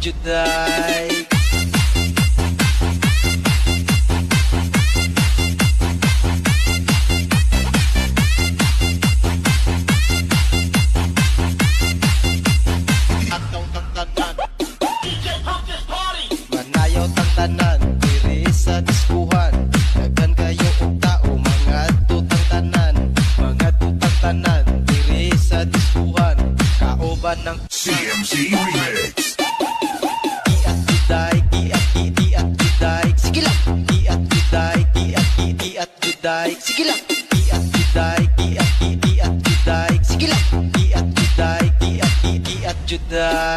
Juday. Manayaw tang tanan diri sa diskuhan. Daghan kayo og tao mga tutang tanan. Mga tutang tanan diri sa diskuhan. Kauban ng CMC Remix. Iat juday, iat juday. Sige lang. Iat juday, iat juday. Sige lang. Iat juday, iat juday. Sige lang. Iat juday, iat juday.